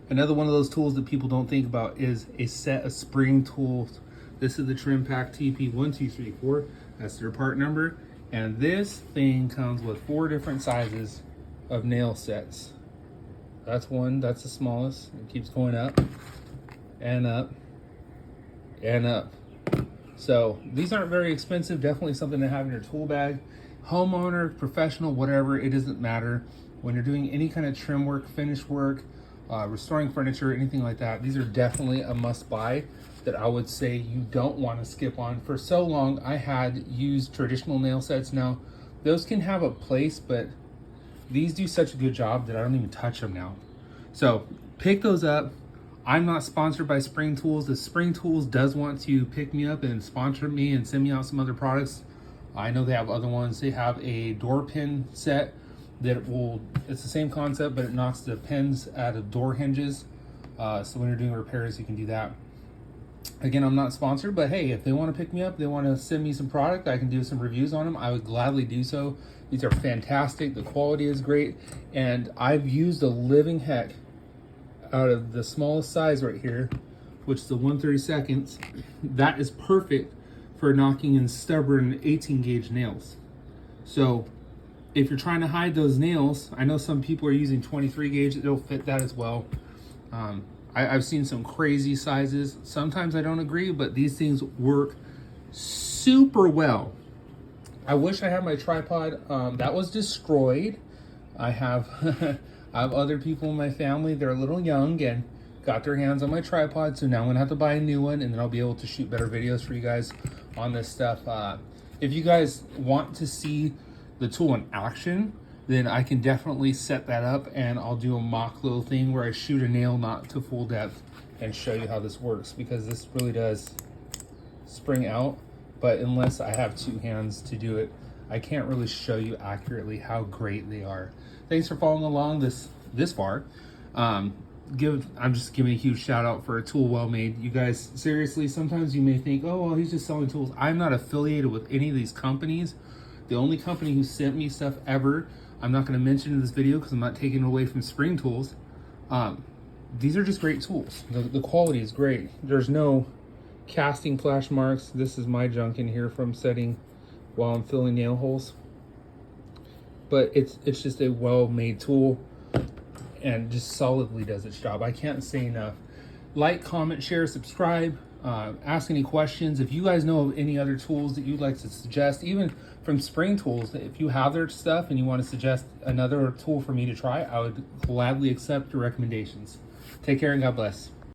Another one of those tools that people don't think about is a set of spring tools. This is the Trim Pack TP1234. That's their part number. And this thing comes with 4 different sizes of nail sets. That's one, that's the smallest. It keeps going up and up and up. So these aren't very expensive. Definitely something to have in your tool bag. Homeowner, professional, whatever, it doesn't matter. When you're doing any kind of trim work, finish work, restoring furniture, anything like that, these are definitely a must buy that I would say you don't want to skip on. For so long, I had used traditional nail sets. Now, those can have a place, but these do such a good job that I don't even touch them now. So pick those up. I'm not sponsored by Spring Tools. If Spring Tools does want to pick me up and sponsor me and send me out some other products, I know they have other ones. They have a door pin set that it's the same concept, but it knocks the pins out of door hinges. So when you're doing repairs, you can do that. Again, I'm not sponsored, but hey, if they want to pick me up, they want to send me some product, I can do some reviews on them. I would gladly do so. These are fantastic. The quality is great. And I've used a living heck out of the smallest size right here, which is the 1/32. That is perfect for knocking in stubborn 18 gauge nails. So if you're trying to hide those nails, I know some people are using 23 gauge, it'll fit that as well. I've seen some crazy sizes. Sometimes I don't agree, but these things work super well. I wish I had my tripod. That was destroyed. I have I have other people in my family, they're a little young and got their hands on my tripod, so now I'm gonna have to buy a new one, and then I'll be able to shoot better videos for you guys on this stuff. If you guys want to see the tool in action, then I can definitely set that up, and I'll do a mock little thing where I shoot a nail not to full depth and show you how this works, because this really does spring out. But unless I have 2 hands to do it, I can't really show you accurately how great they are. Thanks for following along this far. I'm just giving a huge shout out for a tool well made. You guys, seriously, sometimes you may think, oh, well, he's just selling tools. I'm not affiliated with any of these companies. The only company who sent me stuff ever, I'm not going to mention in this video because I'm not taking it away from Spring Tools. These are just great tools. The quality is great. There's no casting flash marks. This is my junk in here from setting while I'm filling nail holes. But it's just a well-made tool and just solidly does its job. I can't say enough. Like, comment, share, subscribe. Ask any questions. If you guys know of any other tools that you'd like to suggest, even from Spring Tools, if you have their stuff and you want to suggest another tool for me to try, I would gladly accept your recommendations. Take care and God bless.